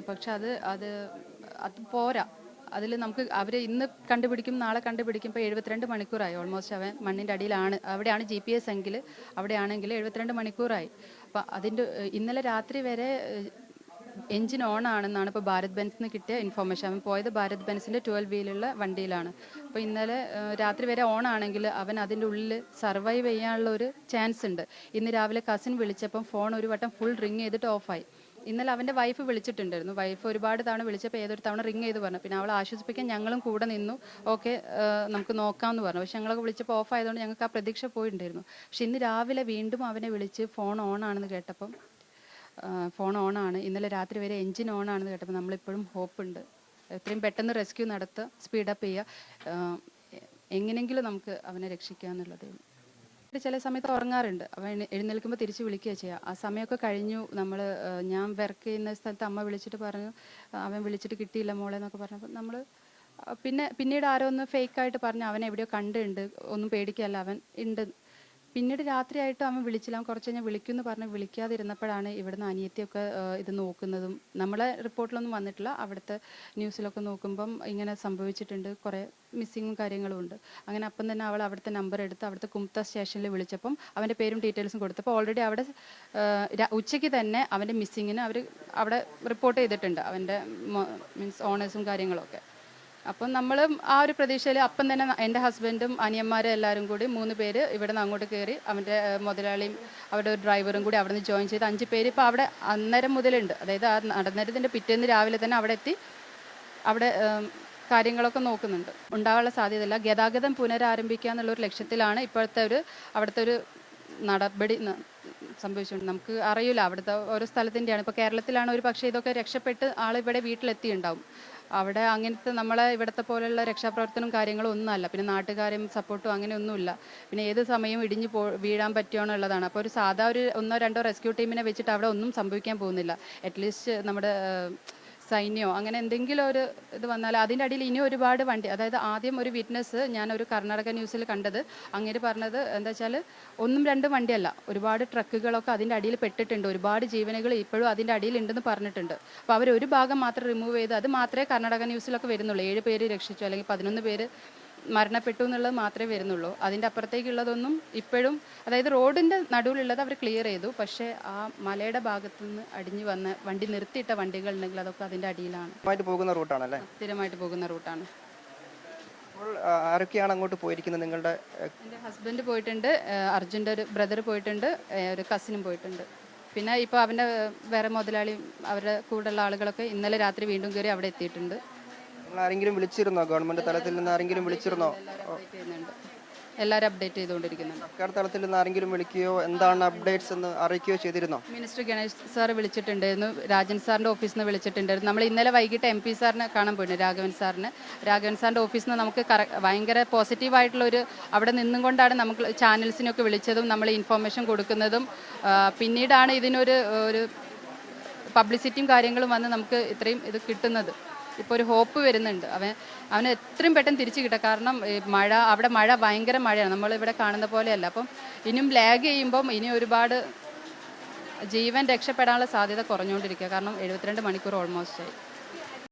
പക്ഷെ അത് അത് പോരാ. അതിൽ നമുക്ക് അവരെ ഇന്ന് കണ്ടുപിടിക്കും, നാളെ കണ്ടുപിടിക്കും. ഇപ്പോൾ 72 മണിക്കൂറായി ഓൾമോസ്റ്റ് അവൻ മണ്ണിൻ്റെ അടിയിലാണ്. അവിടെയാണ് GPS എങ്കിൽ, അവിടെയാണെങ്കിൽ 72 മണിക്കൂറായി. അപ്പം ഇന്നലെ രാത്രി വരെ എൻജിൻ ഓൺ ആണെന്നാണ് ഇപ്പോൾ ഭാരത് ബെൻസിന് കിട്ടിയ ഇൻഫോർമേഷൻ. അവൻ പോയത് ഭാരത് ബെൻസിൻ്റെ 12 വീലുള്ള വണ്ടിയിലാണ്. അപ്പോൾ ഇന്നലെ രാത്രി വരെ ഓൺ ആണെങ്കിൽ അവൻ അതിൻ്റെ ഉള്ളിൽ സർവൈവ് ചെയ്യാനുള്ള ഒരു ചാൻസ് ഉണ്ട്. ഇന്ന് രാവിലെ കസിൻ വിളിച്ചപ്പം ഫോൺ ഒരു വട്ടം ഫുൾ റിങ് ചെയ്തിട്ട് ഓഫായി. ഇന്നലെ അവൻ്റെ വൈഫ് വിളിച്ചിട്ടുണ്ടായിരുന്നു. വൈഫ് ഒരുപാട് തവണ വിളിച്ചപ്പോൾ ഏതൊരു തവണ റിങ് ചെയ്ത് പറഞ്ഞു. പിന്നെ അവളെ ആശ്വസിപ്പിക്കാൻ ഞങ്ങളും കൂടെ നിന്നു. ഓക്കെ, നമുക്ക് നോക്കാമെന്ന് പറഞ്ഞു. പക്ഷെ ഞങ്ങളൊക്കെ വിളിച്ചപ്പോൾ ഓഫ് ആയതുകൊണ്ട് ഞങ്ങൾക്ക് ആ പ്രതീക്ഷ പോയിട്ടുണ്ടായിരുന്നു. പക്ഷെ ഇന്ന് രാവിലെ വീണ്ടും അവനെ വിളിച്ച് ഫോൺ ഓൺ ആണെന്ന് കേട്ടപ്പം, ഫോൺ ഓൺ ആണ്, ഇന്നലെ രാത്രി വരെ എൻജിൻ ഓൺ ആണെന്ന് കേട്ടപ്പോൾ നമ്മളിപ്പോഴും ഹോപ്പുണ്ട്. എത്രയും പെട്ടെന്ന് റെസ്ക്യൂ നടത്തുക, സ്പീഡപ്പ് ചെയ്യുക, എങ്ങനെയെങ്കിലും നമുക്ക് അവനെ രക്ഷിക്കുക എന്നുള്ളതേ ഉള്ളൂ. ചില സമയത്ത് ഉറങ്ങാറുണ്ട്. അവൻ എഴുന്നേൽക്കുമ്പോൾ തിരിച്ച് വിളിക്കുക ചെയ്യുക. ആ സമയമൊക്കെ കഴിഞ്ഞു. ഞാൻ വർക്ക് ചെയ്യുന്ന സ്ഥലത്ത് അമ്മ വിളിച്ചിട്ട് പറഞ്ഞു, അവൻ വിളിച്ചിട്ട് കിട്ടിയില്ല മോളെ എന്നൊക്കെ പറഞ്ഞപ്പോൾ നമ്മൾ പിന്നീട് ആരോ ഒന്ന് ഫേക്കായിട്ട് പറഞ്ഞു അവൻ എവിടെയോ കണ്ടുണ്ട്, ഒന്നും പേടിക്കല്ല, അവൻ ഉണ്ട്. പിന്നീട് രാത്രിയായിട്ട് അവൻ വിളിച്ചില്ല. അവൻ കുറച്ച് കഴിഞ്ഞാൽ വിളിക്കുമെന്ന് പറഞ്ഞ് വിളിക്കാതിരുന്നപ്പോഴാണ് ഇവിടുന്ന് അനിയത്തിയൊക്കെ ഇത് നോക്കുന്നതും. നമ്മളെ റിപ്പോർട്ടിലൊന്നും വന്നിട്ടില്ല, അവിടുത്തെ ന്യൂസിലൊക്കെ നോക്കുമ്പം ഇങ്ങനെ സംഭവിച്ചിട്ടുണ്ട്, കുറേ മിസ്സിങ്ങും കാര്യങ്ങളും ഉണ്ട്. അങ്ങനെ അപ്പം തന്നെ അവൾ അവിടുത്തെ നമ്പർ എടുത്ത് അവിടുത്തെ കുംത സ്റ്റേഷനിൽ വിളിച്ചപ്പം അവൻ്റെ പേരും ഡീറ്റെയിൽസും കൊടുത്തപ്പോൾ ഓൾറെഡി അവിടെ ഉച്ചയ്ക്ക് തന്നെ അവൻ്റെ മിസ്സിങ്ങിന് അവർ അവിടെ റിപ്പോർട്ട് ചെയ്തിട്ടുണ്ട്, അവൻ്റെ മീൻസ് ഓണേഴ്സും കാര്യങ്ങളൊക്കെ. അപ്പം നമ്മളും ആ ഒരു പ്രതീക്ഷയിൽ അപ്പം തന്നെ എൻ്റെ ഹസ്ബൻഡും അനിയന്മാരും എല്ലാവരും കൂടി 3 പേര് ഇവിടെ നിന്ന് അങ്ങോട്ട് കയറി, അവൻ്റെ മുതലാളിയും അവരുടെ ഒരു ഡ്രൈവറും കൂടി അവിടെ നിന്ന് ജോയിൻ ചെയ്ത് 5 പേര് ഇപ്പോൾ അവിടെ അന്നേരം മുതലുണ്ട്. അതായത് ആ നടന്നതിൻ്റെ പിറ്റേന്ന് രാവിലെ തന്നെ അവിടെ എത്തി അവിടെ കാര്യങ്ങളൊക്കെ നോക്കുന്നുണ്ട്. ഉണ്ടാവാനുള്ള സാധ്യതയില്ല. ഗതാഗതം പുനരാരംഭിക്കുക എന്നുള്ളൊരു ലക്ഷ്യത്തിലാണ് ഇപ്പോഴത്തെ അവിടുത്തെ ഒരു നടപടി സംഭവിച്ചുകൊണ്ട്. നമുക്ക് അറിയില്ല, അവിടുത്തെ ഓരോ സ്ഥലത്തിൻ്റെയാണ്. ഇപ്പോൾ കേരളത്തിലാണ് ഒരു പക്ഷേ ഇതൊക്കെ രക്ഷപ്പെട്ട് ആളിവിടെ വീട്ടിലെത്തിയിട്ടുണ്ടാവും. അവിടെ അങ്ങനത്തെ നമ്മളെ ഇവിടുത്തെ പോലെയുള്ള രക്ഷാപ്രവർത്തനവും കാര്യങ്ങളും ഒന്നുമല്ല. പിന്നെ നാട്ടുകാരും സപ്പോർട്ടും അങ്ങനെയൊന്നുമില്ല. പിന്നെ ഏത് സമയവും വീഴാൻ പറ്റുമെന്നുള്ളതാണ്. അപ്പോൾ ഒരു സാധാ ഒരു 1-2 റെസ്ക്യൂ ടീമിനെ വെച്ചിട്ട് അവിടെ ഒന്നും സംഭവിക്കാൻ പോകുന്നില്ല. അറ്റ്ലീസ്റ്റ് നമ്മുടെ സൈന്യമോ അങ്ങനെ എന്തെങ്കിലും ഒരു ഇത് വന്നാൽ അതിൻ്റെ അടിയിൽ ഇനി ഒരുപാട് വണ്ടി, അതായത് ആദ്യം ഒരു വിറ്റ്നസ് ഞാനൊരു കർണാടക ന്യൂസിൽ കണ്ടത്, അങ്ങേര് പറഞ്ഞത് എന്താ വെച്ചാൽ 1-2 വണ്ടിയല്ല, ഒരുപാട് ട്രക്കുകളൊക്കെ അതിൻ്റെ അടിയിൽ പെട്ടിട്ടുണ്ട്, ഒരുപാട് ജീവനുകൾ ഇപ്പോഴും അതിൻ്റെ അടിയിൽ ഉണ്ടെന്ന് പറഞ്ഞിട്ടുണ്ട്. അപ്പോൾ അവർ ഒരു ഭാഗം മാത്രം റിമൂവ് ചെയ്ത് അത് മാത്രമേ കർണാടക ന്യൂസിലൊക്കെ വരുന്നുള്ളൂ. 7 പേര് രക്ഷിച്ചു അല്ലെങ്കിൽ 11 പേര് മരണപ്പെട്ടു എന്നുള്ളത് മാത്രമേ വരുന്നുള്ളൂ. അതിൻ്റെ അപ്പുറത്തേക്കുള്ളതൊന്നും ഇപ്പോഴും, അതായത് റോഡിൻ്റെ നടുവിലുള്ളത് അവർ ക്ലിയർ ചെയ്തു. പക്ഷേ ആ മലയുടെ ഭാഗത്തു നിന്ന് അടിഞ്ഞു വന്ന വണ്ടി, നിർത്തിയിട്ട വണ്ടികൾ ഉണ്ടെങ്കിൽ അതൊക്കെ അതിൻ്റെ അടിയിലാണ്. പോകുന്ന റൂട്ടാണല്ലേ? സ്ഥിരമായിട്ട് പോകുന്ന റൂട്ടാണ്. ആരൊക്കെയാണ് അങ്ങോട്ട് പോയിരിക്കുന്നത്? നിങ്ങളുടെ? എൻ്റെ ഹസ്ബൻഡ് പോയിട്ടുണ്ട്, അർജുൻ്റെ ഒരു ബ്രദർ പോയിട്ടുണ്ട്, ഒരു കസിനും പോയിട്ടുണ്ട്. പിന്നെ ഇപ്പോൾ അവൻ്റെ വേറെ മുതലാളിയും അവരുടെ കൂടെയുള്ള ആളുകളൊക്കെ ഇന്നലെ രാത്രി വീണ്ടും കയറി അവിടെ എത്തിയിട്ടുണ്ട്. ആരെങ്കിലും വിളിച്ചിരുന്നോ? ഗവൺമെന്റ് തലത്തിൽ നിന്ന് ആരെങ്കിലും വിളിച്ചിരുന്നോ? എല്ലാവരും അപ്ഡേറ്റ് ചെയ്തുകൊണ്ടിരിക്കുന്നുണ്ട്. സർക്കാർ തലത്തിൽ നിന്ന് ആരെങ്കിലും വിളിക്കുകയോ എന്താണ് അപ്ഡേറ്റ്സ് എന്ന് അറിയിക്കുകയോ ചെയ്തിരുന്നോ? മിനിസ്റ്റർ ഗണേഷ് സാർ വിളിച്ചിട്ടുണ്ടായിരുന്നു, രാജൻ സാറിൻ്റെ ഓഫീസിൽ നിന്ന് വിളിച്ചിട്ടുണ്ടായിരുന്നു. നമ്മൾ ഇന്നലെ വൈകിട്ട് MP സാറിനെ കാണാൻ പോയിട്ടുണ്ട്, രാഘവൻ സാറിൻ്റെ ഓഫീസിൽ നിന്ന് നമുക്ക് ഭയങ്കര പോസിറ്റീവായിട്ടുള്ളൊരു അവിടെ നിന്നും കൊണ്ടാണ് നമുക്ക് ചാനൽസിനൊക്കെ വിളിച്ചതും നമ്മൾ ഇൻഫോർമേഷൻ കൊടുക്കുന്നതും. പിന്നീടാണ് ഇതിനൊരു പബ്ലിസിറ്റിയും കാര്യങ്ങളും വന്ന് നമുക്ക് ഇത്രയും ഇത് കിട്ടുന്നത്. ഇപ്പോൾ ഒരു ഹോപ്പ് വരുന്നുണ്ട്. അവന് എത്രയും പെട്ടെന്ന് തിരിച്ചു കിട്ടുക. കാരണം അവിടെ മഴ ഭയങ്കര മഴയാണ്, നമ്മളിവിടെ കാണുന്ന പോലെയല്ല. അപ്പം ഇനിയും ലാഗ് ചെയ്യുമ്പം ഇനി ഒരുപാട് ജീവൻ രക്ഷപ്പെടാനുള്ള സാധ്യത കുറഞ്ഞുകൊണ്ടിരിക്കുക. കാരണം 72 മണിക്കൂർ ഓൾമോസ്റ്റ് ആയി.